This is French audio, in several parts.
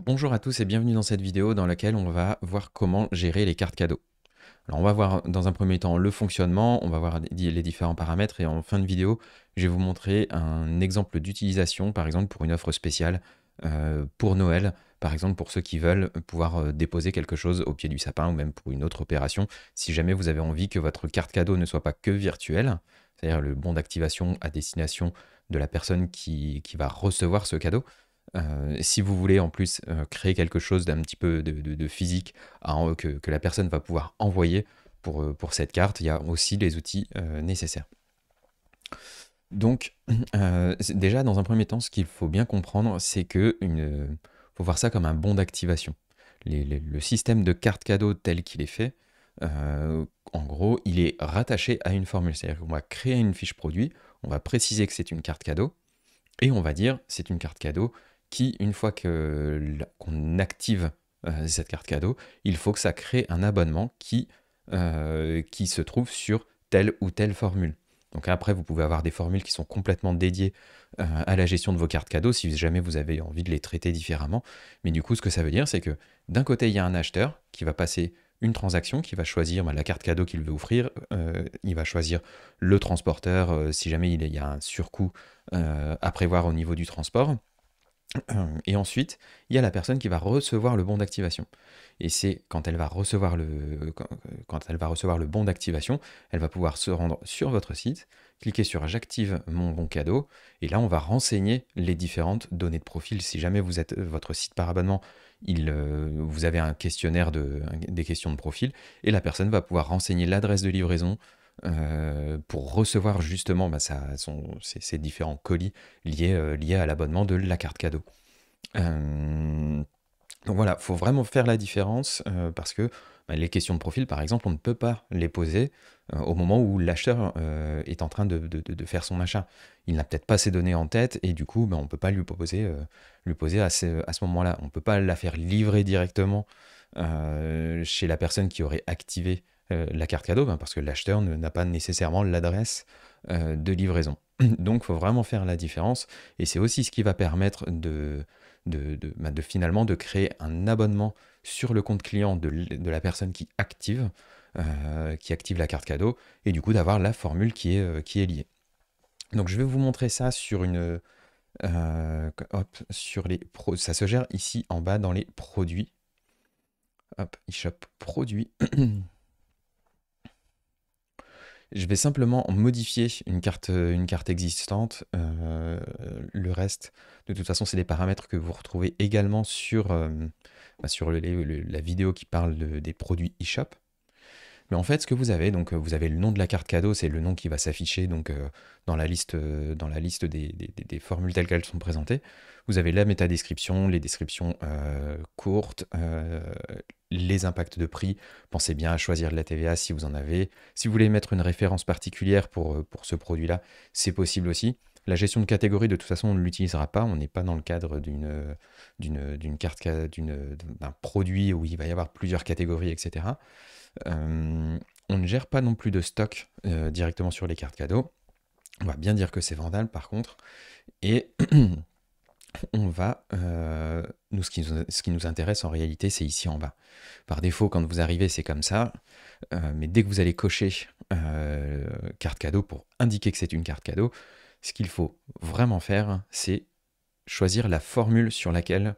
Bonjour à tous et bienvenue dans cette vidéo dans laquelle on va voir comment gérer les cartes cadeaux. Alors on va voir dans un premier temps le fonctionnement, on va voir les différents paramètres et en fin de vidéo, je vais vous montrer un exemple d'utilisation, par exemple pour une offre spéciale pour Noël, par exemple pour ceux qui veulent pouvoir déposer quelque chose au pied du sapin ou même pour une autre opération, si jamais vous avez envie que votre carte cadeau ne soit pas que virtuelle, c'est-à-dire le bon d'activation à destination de la personne qui va recevoir ce cadeau. Si vous voulez en plus créer quelque chose d'un petit peu de physique que la personne va pouvoir envoyer pour cette carte, il y a aussi les outils nécessaires. Donc, déjà, dans un premier temps, ce qu'il faut bien comprendre, c'est que faut voir ça comme un bon d'activation. Le système de carte cadeau tel qu'il est fait, en gros, il est rattaché à une formule. C'est-à-dire qu'on va créer une fiche produit, on va préciser que c'est une carte cadeau, et on va dire c'est une carte cadeau qui, une fois qu'on active cette carte cadeau, il faut que ça crée un abonnement qui se trouve sur telle ou telle formule. Donc après, vous pouvez avoir des formules qui sont complètement dédiées à la gestion de vos cartes cadeaux si jamais vous avez envie de les traiter différemment. Mais du coup, ce que ça veut dire, c'est que d'un côté, il y a un acheteur qui va passer une transaction, qui va choisir la carte cadeau qu'il veut offrir, il va choisir le transporteur si jamais il y a un surcoût à prévoir au niveau du transport. Et ensuite, il y a la personne qui va recevoir le bon d'activation. Et c'est quand elle va recevoir quand elle va recevoir le bon d'activation, elle va pouvoir se rendre sur votre site, cliquer sur j'active mon bon cadeau, et là on va renseigner les différentes données de profil. Si jamais vous êtes votre site par abonnement, vous avez un questionnaire des questions de profil, et la personne va pouvoir renseigner l'adresse de livraison, pour recevoir justement ces différents colis liés à l'abonnement de la carte cadeau. Euh, donc voilà, il faut vraiment faire la différence parce que les questions de profil, par exemple, on ne peut pas les poser au moment où l'acheteur est en train de faire son achat. Il n'a peut-être pas ces données en tête et du coup, on ne peut pas lui poser à ce moment-là. On ne peut pas la faire livrer directement chez la personne qui aurait activé la carte cadeau parce que l'acheteur n'a pas nécessairement l'adresse de livraison. Donc, il faut vraiment faire la différence et c'est aussi ce qui va permettre finalement de créer un abonnement sur le compte client de la personne qui active la carte cadeau, et du coup d'avoir la formule qui est liée. Donc je vais vous montrer ça sur hop, ça se gère ici en bas dans les produits. Hop, eShop produits. Je vais simplement modifier une carte existante. Le reste, de toute façon, c'est des paramètres que vous retrouvez également sur la vidéo qui parle des produits eShop. Mais en fait, ce que vous avez, donc vous avez le nom de la carte cadeau, c'est le nom qui va s'afficher donc dans la liste, des formules telles qu'elles sont présentées. Vous avez la métadescription, les descriptions courtes, les impacts de prix. Pensez bien à choisir de la TVA si vous en avez. Si vous voulez mettre une référence particulière pour ce produit-là, c'est possible aussi. La gestion de catégorie, de toute façon, on ne l'utilisera pas. On n'est pas dans le cadre d'un produit où il va y avoir plusieurs catégories, etc. On ne gère pas non plus de stock directement sur les cartes cadeaux. On va bien dire que c'est Vandal par contre. Et on va. Ce qui nous intéresse en réalité, c'est ici en bas. Par défaut, quand vous arrivez, c'est comme ça. Mais dès que vous allez cocher carte cadeau pour indiquer que c'est une carte cadeau, ce qu'il faut vraiment faire, c'est choisir la formule sur laquelle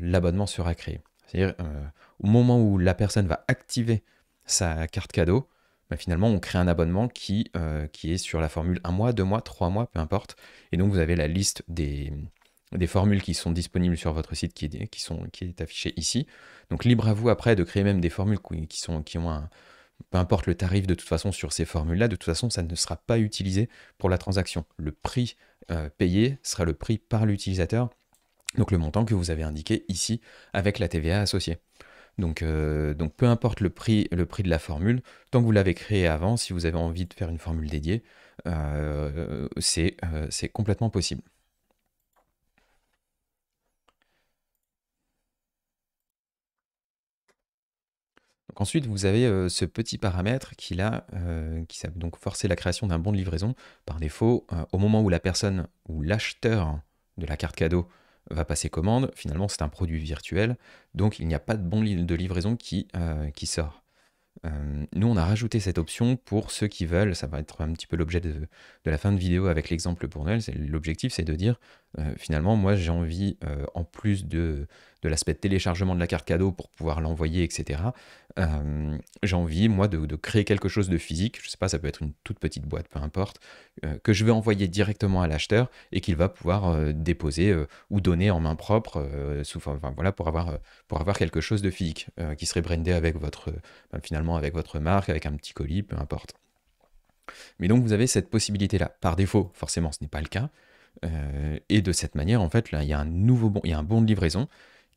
l'abonnement sera créé. C'est-à-dire, au moment où la personne va activer sa carte cadeau, finalement, on crée un abonnement qui est sur la formule 1 mois, 2 mois, 3 mois, peu importe. Et donc, vous avez la liste des formules qui sont disponibles sur votre site qui est affichée ici. Donc, libre à vous après de créer même des formules qui ont un. Peu importe le tarif, de toute façon, sur ces formules-là, de toute façon, ça ne sera pas utilisé pour la transaction. Le prix payé sera le prix par l'utilisateur, donc le montant que vous avez indiqué ici avec la TVA associée. Donc peu importe le prix de la formule, tant que vous l'avez créé avant, si vous avez envie de faire une formule dédiée, c'est complètement possible. Donc ensuite, vous avez ce petit paramètre qui va donc forcer la création d'un bon de livraison. Par défaut, au moment où la personne ou l'acheteur de la carte cadeau va passer commande. Finalement, c'est un produit virtuel, donc il n'y a pas de bon de livraison qui sort. Nous, on a rajouté cette option pour ceux qui veulent, ça va être un petit peu l'objet de la fin de vidéo avec l'exemple pour Noël. L'objectif, c'est de dire, finalement, moi, j'ai envie, en plus de l'aspect de téléchargement de la carte cadeau pour pouvoir l'envoyer, etc., j'ai envie, moi, de créer quelque chose de physique. Je sais pas, ça peut être une toute petite boîte, peu importe, que je vais envoyer directement à l'acheteur et qu'il va pouvoir déposer ou donner en main propre, enfin, voilà, pour avoir quelque chose de physique qui serait brandé avec finalement avec votre marque, avec un petit colis, peu importe. Mais donc vous avez cette possibilité-là. Par défaut, forcément, ce n'est pas le cas. Et de cette manière, en fait, là, il y a il y a un bon de livraison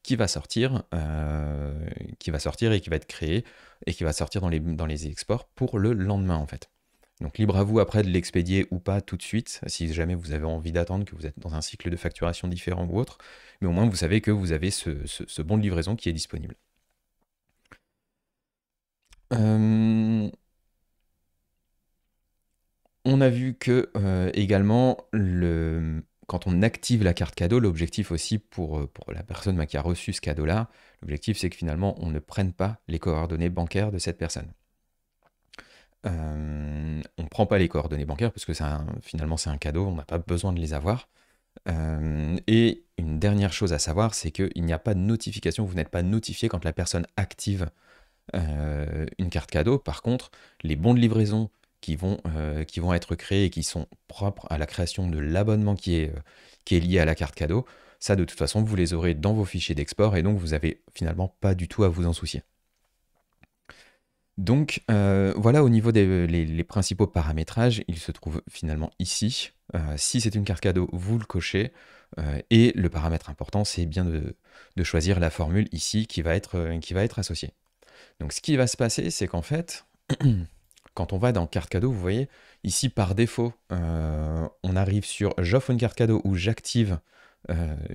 qui va sortir et qui va être créé et qui va sortir dans les exports pour le lendemain, en fait. Donc libre à vous après de l'expédier ou pas tout de suite, si jamais vous avez envie d'attendre, que vous êtes dans un cycle de facturation différent ou autre, mais au moins vous savez que vous avez ce bon de livraison qui est disponible. Euh, On a vu que également, quand on active la carte cadeau, l'objectif aussi pour la personne qui a reçu ce cadeau-là, l'objectif c'est que finalement on ne prenne pas les coordonnées bancaires de cette personne. On ne prend pas les coordonnées bancaires parce que finalement c'est un cadeau, on n'a pas besoin de les avoir. Et une dernière chose à savoir, c'est qu'il n'y a pas de notification, vous n'êtes pas notifié quand la personne active une carte cadeau. Par contre, les bons de livraison qui vont être créés et qui sont propres à la création de l'abonnement qui est lié à la carte cadeau, ça de toute façon vous les aurez dans vos fichiers d'export et donc vous avez finalement pas du tout à vous en soucier. Donc voilà au niveau des les principaux paramétrages, ils se trouvent finalement ici. Si c'est une carte cadeau, vous le cochez et le paramètre important, c'est bien de choisir la formule ici qui va être associée. Donc ce qui va se passer, c'est qu'en fait, quand on va dans carte cadeau, vous voyez, ici par défaut, on arrive sur j'offre une carte cadeau ou j'active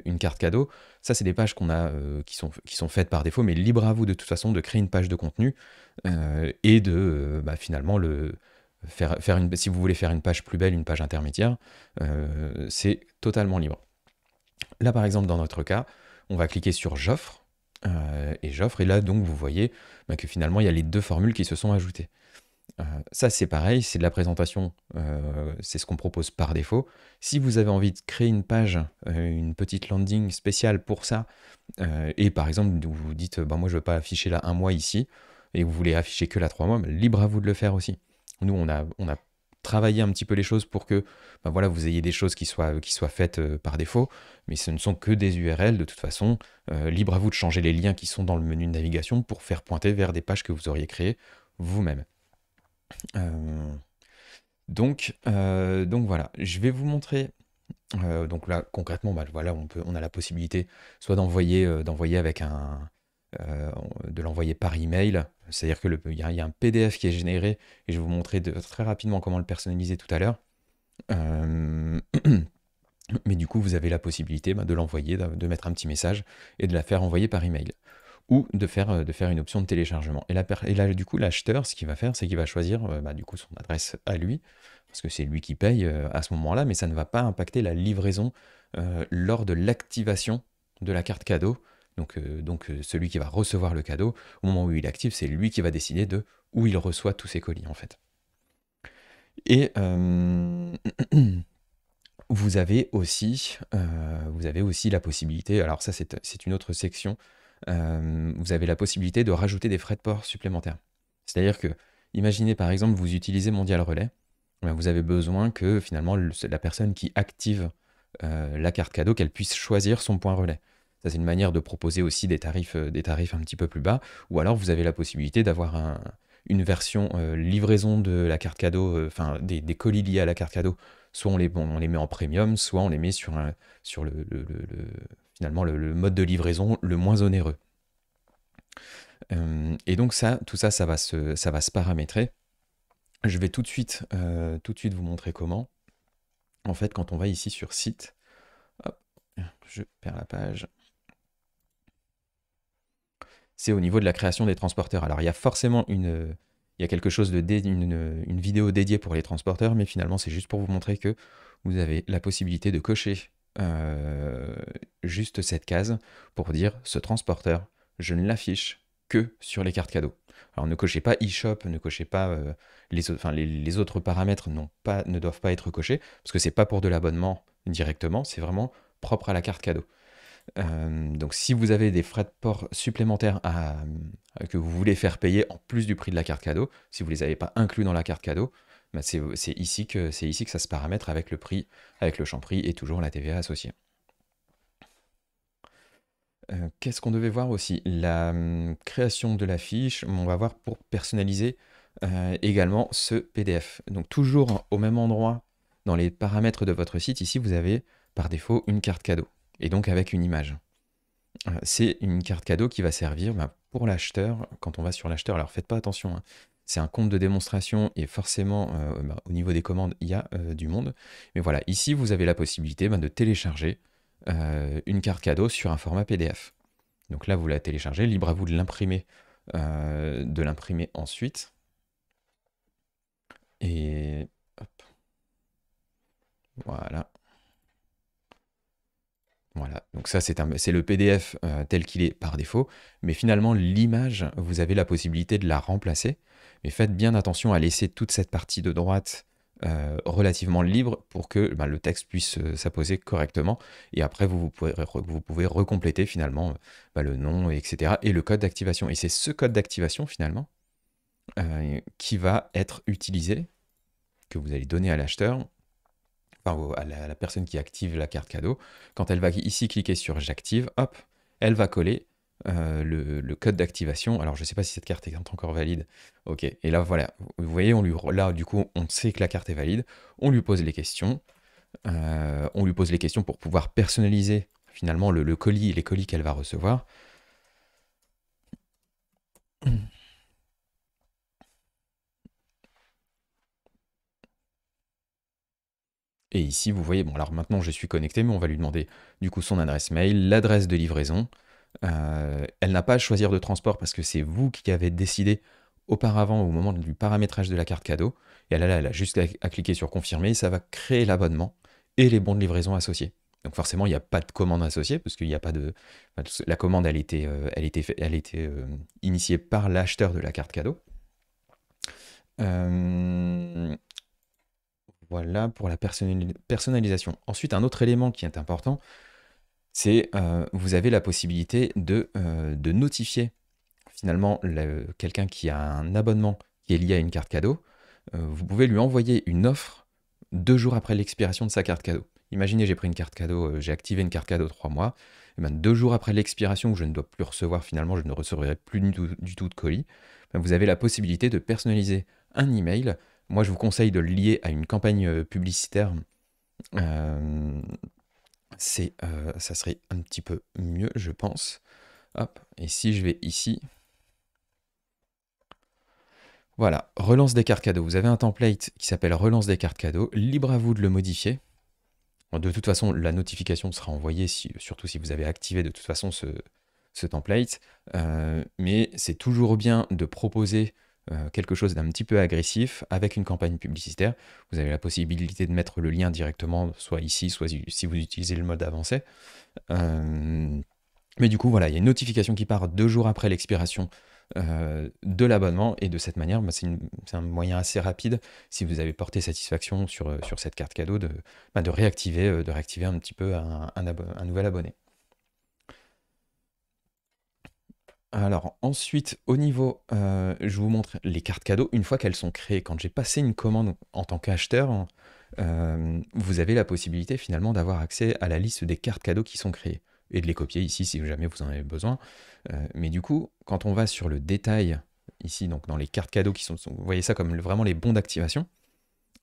une carte cadeau. Ça, c'est des pages qui sont faites par défaut, mais libre à vous de toute façon de créer une page de contenu et de finalement si vous voulez faire une page plus belle, une page intermédiaire, c'est totalement libre. Là, par exemple, dans notre cas, on va cliquer sur j'offre et j'offre, et là, donc, vous voyez que finalement, il y a les deux formules qui se sont ajoutées. Ça, c'est pareil, c'est de la présentation, c'est ce qu'on propose par défaut. Si vous avez envie de créer une page, une petite landing spéciale pour ça, et par exemple, vous vous dites, bah, moi je veux pas afficher la 1 mois ici, et vous voulez afficher que la 3 mois, bah, libre à vous de le faire aussi. Nous, on a travaillé un petit peu les choses pour que bah, voilà, vous ayez des choses qui soient faites par défaut, mais ce ne sont que des URL de toute façon. Libre à vous de changer les liens qui sont dans le menu de navigation pour faire pointer vers des pages que vous auriez créées vous-même. Donc voilà, je vais vous montrer. Donc là, concrètement, bah, voilà, on a la possibilité soit d'envoyer avec de l'envoyer par email, c'est-à-dire que il y a un PDF qui est généré et je vais vous montrer très rapidement comment le personnaliser tout à l'heure. Euh, Mais du coup, vous avez la possibilité de l'envoyer, de mettre un petit message et de la faire envoyer par email ou de faire une option de téléchargement. Et là, du coup, l'acheteur, ce qu'il va faire, c'est qu'il va choisir du coup, son adresse à lui, parce que c'est lui qui paye à ce moment-là, mais ça ne va pas impacter la livraison lors de l'activation de la carte cadeau. Donc celui qui va recevoir le cadeau, au moment où il active, c'est lui qui va décider de où il reçoit tous ses colis, en fait. Et vous avez aussi la possibilité, alors ça c'est une autre section, vous avez la possibilité de rajouter des frais de port supplémentaires. C'est-à-dire que, imaginez par exemple, vous utilisez Mondial Relais, vous avez besoin que finalement la personne qui active la carte cadeau, qu'elle puisse choisir son point relais. Ça c'est une manière de proposer aussi des tarifs un petit peu plus bas, ou alors vous avez la possibilité d'avoir une version livraison de la carte cadeau, enfin des colis liés à la carte cadeau, soit on les met en premium, soit on les met sur finalement le mode de livraison le moins onéreux. Et donc tout ça, ça va se paramétrer. Je vais tout de suite vous montrer comment. En fait, quand on va ici sur site, hop, je perds la page. C'est au niveau de la création des transporteurs. Alors il y a forcément il y a quelque chose une vidéo dédiée pour les transporteurs, mais finalement c'est juste pour vous montrer que vous avez la possibilité de cocher euh, juste cette case pour dire ce transporteur, je ne l'affiche que sur les cartes cadeaux. Alors ne cochez pas eShop, ne cochez pas les autres paramètres ne doivent pas être cochés parce que c'est pas pour de l'abonnement directement, c'est vraiment propre à la carte cadeau. Donc si vous avez des frais de port supplémentaires que vous voulez faire payer en plus du prix de la carte cadeau, si vous ne les avez pas inclus dans la carte cadeau, bah c'est ici que ça se paramètre avec le prix, avec le champ prix et toujours la TVA associée. Qu'est-ce qu'on devait voir aussi? La création de la fiche, on va voir pour personnaliser également ce PDF. Donc toujours au même endroit dans les paramètres de votre site, ici vous avez par défaut une carte cadeau et donc avec une image. C'est une carte cadeau qui va servir pour l'acheteur quand on va sur l'acheteur. Alors faites pas attention, hein. C'est un compte de démonstration et forcément au niveau des commandes il y a du monde. Mais voilà, ici vous avez la possibilité de télécharger une carte cadeau sur un format PDF. Donc là vous la téléchargez, libre à vous de l'imprimer ensuite. Et hop, voilà. Voilà, donc ça c'est le PDF tel qu'il est par défaut, mais finalement l'image, vous avez la possibilité de la remplacer, mais faites bien attention à laisser toute cette partie de droite relativement libre pour que le texte puisse s'apposer correctement, et après vous pouvez recompléter finalement le nom, etc., et le code d'activation. Et c'est ce code d'activation finalement qui va être utilisé, que vous allez donner à l'acheteur, à la personne qui active la carte cadeau. Quand elle va ici cliquer sur j'active, hop, elle va coller le code d'activation. Alors je ne sais pas si cette carte est encore valide. Ok, et là voilà, vous voyez, là du coup on sait que la carte est valide, on lui pose les questions, pour pouvoir personnaliser finalement le colis et les colis qu'elle va recevoir. Et ici, vous voyez, bon alors maintenant je suis connecté, mais on va lui demander du coup son adresse mail, l'adresse de livraison. Elle n'a pas à choisir de transport parce que c'est vous qui avez décidé auparavant au moment du paramétrage de la carte cadeau. Et elle a juste à cliquer sur confirmer, ça va créer l'abonnement et les bons de livraison associés. Donc forcément, il n'y a pas de commande associée parce qu'il n'y a pas de... La commande, elle était initiée par l'acheteur de la carte cadeau. Euh, voilà pour la personnalisation. Ensuite, un autre élément qui est important, c'est vous avez la possibilité de notifier finalement quelqu'un qui a un abonnement qui est lié à une carte cadeau. Vous pouvez lui envoyer une offre 2 jours après l'expiration de sa carte cadeau. Imaginez, j'ai pris une carte cadeau, j'ai activé une carte cadeau 3 mois. Et 2 jours après l'expiration, où je ne dois plus recevoir, finalement, je ne recevrai plus du tout de colis, vous avez la possibilité de personnaliser un email. Moi, je vous conseille de le lier à une campagne publicitaire. Euh, Ça serait un petit peu mieux, je pense. Hop, et si je vais ici, voilà, relance des cartes cadeaux. Vous avez un template qui s'appelle relance des cartes cadeaux. Libre à vous de le modifier. Bon, de toute façon, la notification sera envoyée, surtout si vous avez activé de toute façon ce template. Mais c'est toujours bien de proposer quelque chose d'un petit peu agressif avec une campagne publicitaire. Vous avez la possibilité de mettre le lien directement, soit ici, soit si vous utilisez le mode avancé. Mais du coup, voilà, il y a une notification qui part 2 jours après l'expiration de l'abonnement, et de cette manière, c'est un moyen assez rapide, si vous avez porté satisfaction sur cette carte cadeau, de réactiver un petit peu un nouvel abonné. Alors ensuite, au niveau, je vous montre les cartes cadeaux, une fois qu'elles sont créées. Quand j'ai passé une commande en tant qu'acheteur, vous avez la possibilité finalement d'avoir accès à la liste des cartes cadeaux qui sont créées et de les copier ici si jamais vous en avez besoin. Mais du coup, quand on va sur le détail, ici, donc dans les cartes cadeaux vous voyez ça comme vraiment les bons d'activation.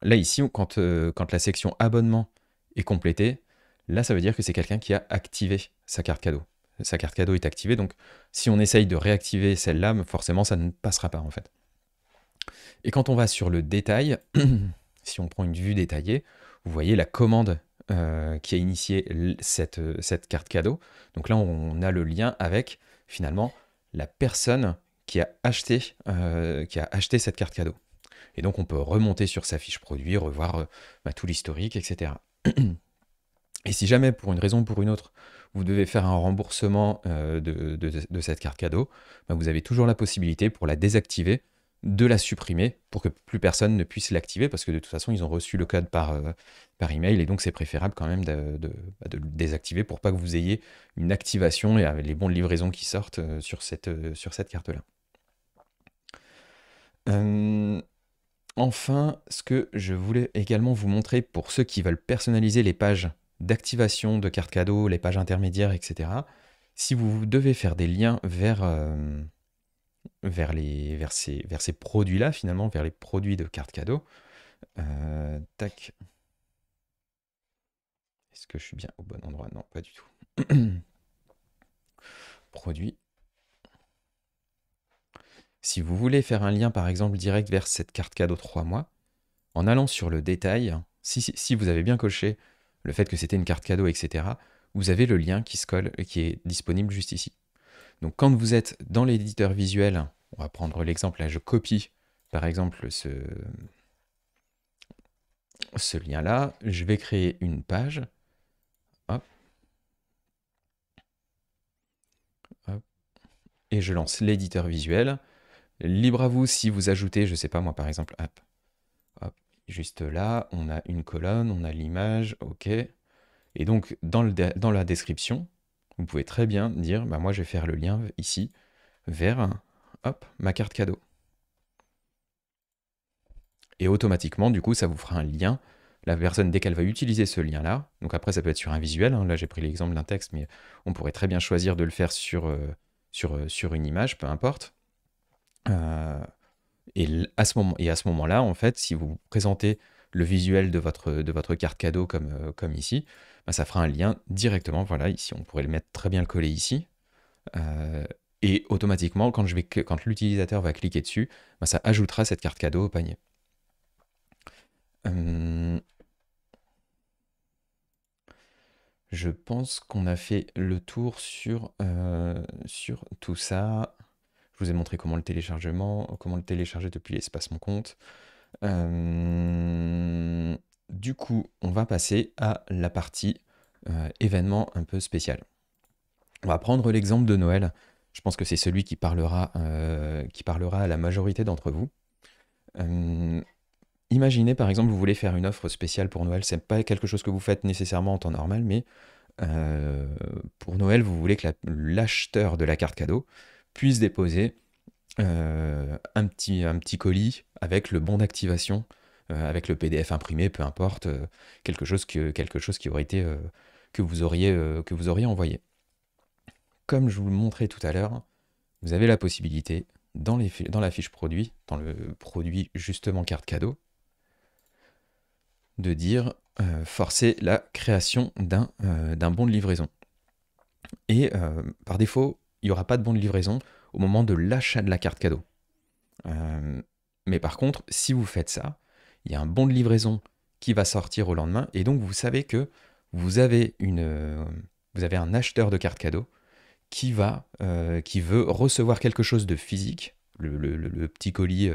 Là, ici, quand la section abonnement est complétée, là, ça veut dire que c'est quelqu'un qui a activé sa carte cadeau. Sa carte cadeau est activée, donc si on essaye de réactiver celle-là, forcément, ça ne passera pas en fait. Et quand on va sur le détail, si on prend une vue détaillée, vous voyez la commande qui a initié cette carte cadeau. Donc là, on a le lien avec finalement la personne qui a acheté cette carte cadeau. Et donc on peut remonter sur sa fiche produit, revoir tout l'historique, etc. Et si jamais, pour une raison ou pour une autre, vous devez faire un remboursement de cette carte cadeau, bah, vous avez toujours la possibilité pour la désactiver, de la supprimer pour que plus personne ne puisse l'activer parce que de toute façon, ils ont reçu le code par email et donc c'est préférable quand même de le désactiver pour pas que vous ayez une activation et avec les bons de livraison qui sortent sur cette carte-là. Euh, Enfin, ce que je voulais également vous montrer pour ceux qui veulent personnaliser les pages d'activation de cartes cadeaux, les pages intermédiaires, etc. Si vous devez faire des liens vers ces produits-là, finalement, vers les produits de cartes cadeaux, tac. Est-ce que je suis bien au bon endroit? Non, pas du tout. Produits. Si vous voulez faire un lien, par exemple, direct vers cette carte cadeau 3 mois, en allant sur le détail, si vous avez bien coché le fait que c'était une carte cadeau, etc., vous avez le lien qui se colle et qui est disponible juste ici. Donc quand vous êtes dans l'éditeur visuel, on va prendre l'exemple là, je copie par exemple ce lien-là, je vais créer une page, hop, hop, et je lance l'éditeur visuel. Libre à vous si vous ajoutez, je sais pas moi par exemple, hop, hop, juste là, on a une colonne, on a l'image, ok. Et donc dans la description, vous pouvez très bien dire, bah moi je vais faire le lien ici vers, hop, ma carte cadeau. Et automatiquement, du coup, ça vous fera un lien. La personne, dès qu'elle va utiliser ce lien-là, donc après ça peut être sur un visuel, hein, là j'ai pris l'exemple d'un texte, mais on pourrait très bien choisir de le faire sur une image, peu importe. À ce moment-là, en fait, si vous présentez le visuel de votre carte cadeau comme ici, bah, ça fera un lien directement, voilà, ici on pourrait le mettre très bien le coller ici. Euh, et automatiquement, quand l'utilisateur va cliquer dessus, bah, ça ajoutera cette carte cadeau au panier. Euh, Je pense qu'on a fait le tour sur tout ça. Je vous ai montré comment comment le télécharger depuis l'espace Mon Compte. Du coup, on va passer à la partie événement un peu spécial. On va prendre l'exemple de Noël. Je pense que c'est celui qui parlera à la majorité d'entre vous. Euh, Imaginez par exemple, vous voulez faire une offre spéciale pour Noël. C'est pas quelque chose que vous faites nécessairement en temps normal, mais euh, pour Noël, vous voulez que l'acheteur de la carte cadeau puisse déposer un petit colis avec le bon d'activation, avec le PDF imprimé, peu importe, quelque chose qui aurait été que vous auriez envoyé. Comme je vous le montrais tout à l'heure, vous avez la possibilité dans la fiche produit, dans le produit justement carte cadeau, de dire forcer la création d'un bon de livraison. Et par défaut, il n'y aura pas de bon de livraison au moment de l'achat de la carte cadeau. Mais par contre, si vous faites ça, il y a un bon de livraison qui va sortir au lendemain, et donc vous savez que vous avez, vous avez un acheteur de carte cadeau qui veut recevoir quelque chose de physique, le petit colis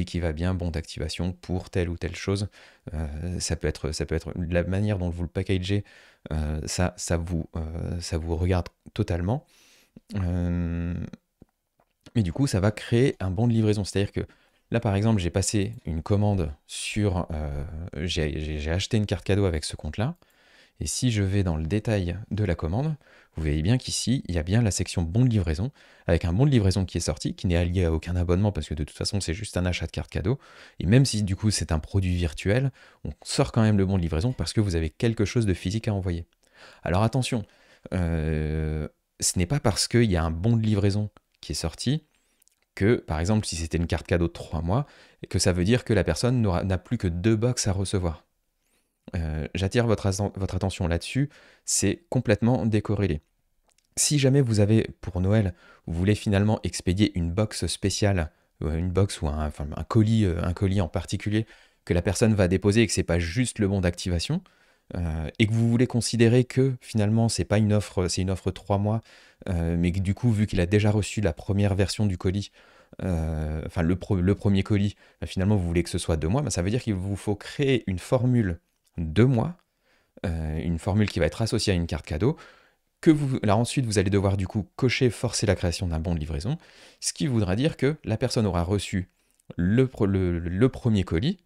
qui va bien, bon d'activation pour telle ou telle chose. Ça peut être la manière dont vous le packagez, ça vous regarde totalement. Euh, mais du coup, ça va créer un bon de livraison. C'est-à-dire que là, par exemple, j'ai passé une commande j'ai acheté une carte cadeau avec ce compte-là. Et si je vais dans le détail de la commande, vous voyez bien qu'ici, il y a bien la section bon de livraison, avec un bon de livraison qui est sorti, qui n'est allié à aucun abonnement, parce que de toute façon, c'est juste un achat de carte cadeau. Et même si du coup, c'est un produit virtuel, on sort quand même le bon de livraison parce que vous avez quelque chose de physique à envoyer. Alors attention, ce n'est pas parce qu'il y a un bon de livraison qui est sorti que, par exemple, si c'était une carte cadeau de 3 mois, que ça veut dire que la personne n'a plus que 2 box à recevoir. J'attire votre attention là-dessus, c'est complètement décorrélé. Si jamais vous avez, pour Noël, vous voulez finalement expédier une box spéciale, une box ou un colis en particulier, que la personne va déposer et que c'est pas juste le bon d'activation, et que vous voulez considérer que finalement c'est pas une offre, c'est une offre 3 mois, mais que du coup, vu qu'il a déjà reçu la première version du colis, le premier colis, finalement vous voulez que ce soit 2 mois, ça veut dire qu'il vous faut créer une formule 2 mois une formule qui va être associée à une carte cadeau, que vous, là ensuite vous allez devoir du coup cocher, forcer la création d'un bon de livraison, ce qui voudra dire que la personne aura reçu le premier colis,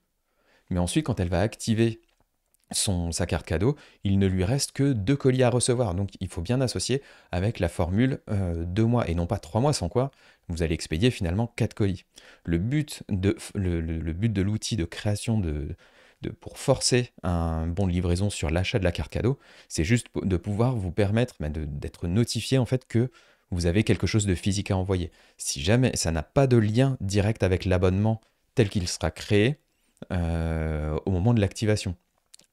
mais ensuite quand elle va activer sa carte cadeau, il ne lui reste que 2 colis à recevoir. Donc il faut bien associer avec la formule 2 mois et non pas 3 mois, sans quoi vous allez expédier finalement 4 colis. Le but de l'outil de création pour forcer un bon de livraison sur l'achat de la carte cadeau, c'est juste de pouvoir vous permettre d'être notifié en fait que vous avez quelque chose de physique à envoyer. Si jamais ça n'a pas de lien direct avec l'abonnement tel qu'il sera créé au moment de l'activation.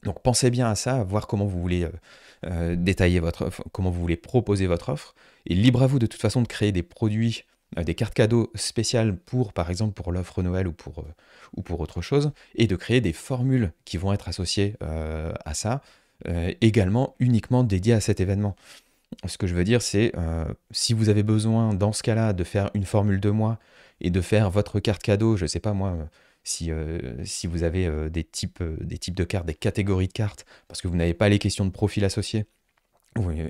Donc pensez bien à ça, à voir comment vous voulez détailler votre offre, comment vous voulez proposer votre offre. Et libre à vous de toute façon de créer des produits, des cartes cadeaux spéciales pour, par exemple, pour l'offre Noël ou pour autre chose, et de créer des formules qui vont être associées à ça, également uniquement dédiées à cet événement. Ce que je veux dire, c'est si vous avez besoin, dans ce cas-là, de faire une formule de mois et de faire votre carte cadeau, je ne sais pas moi, si vous avez des types de cartes, des catégories de cartes, parce que vous n'avez pas les questions de profil associées,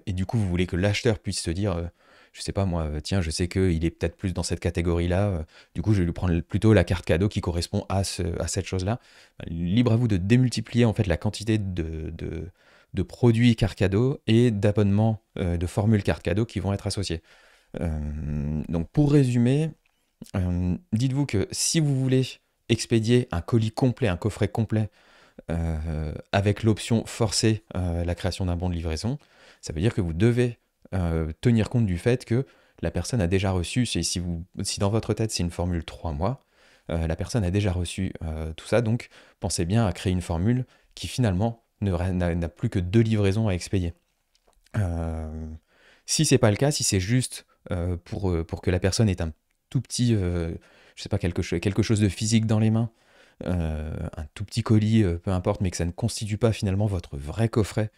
et du coup vous voulez que l'acheteur puisse se dire, je sais pas moi, tiens, je sais qu'il est peut-être plus dans cette catégorie-là, du coup je vais lui prendre plutôt la carte cadeau qui correspond à cette chose-là. Libre à vous de démultiplier en fait la quantité de produits carte cadeau et d'abonnements de formules carte cadeau qui vont être associés. Donc pour résumer, dites-vous que si vous voulez expédier un colis complet, un coffret complet, avec l'option forcer la création d'un bon de livraison, ça veut dire que vous devez tenir compte du fait que la personne a déjà reçu, si dans votre tête c'est une formule 3 mois, la personne a déjà reçu tout ça, donc pensez bien à créer une formule qui finalement n'a plus que 2 livraisons à expédier. Si c'est pas le cas, si c'est juste pour que la personne ait un tout petit, je sais pas, quelque chose de physique dans les mains, un tout petit colis, peu importe, mais que ça ne constitue pas finalement votre vrai coffret,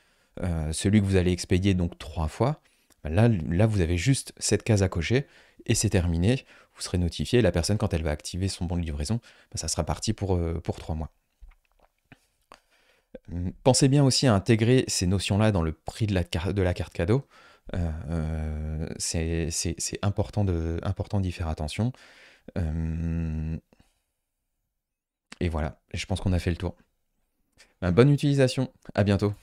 celui que vous allez expédier donc 3 fois, là vous avez juste cette case à cocher et c'est terminé. Vous serez notifié, la personne quand elle va activer son bon de livraison, ça sera parti pour 3 mois. Pensez bien aussi à intégrer ces notions-là dans le prix de la carte cadeau. C'est important d'y faire attention. Et voilà, je pense qu'on a fait le tour. Bonne utilisation, à bientôt.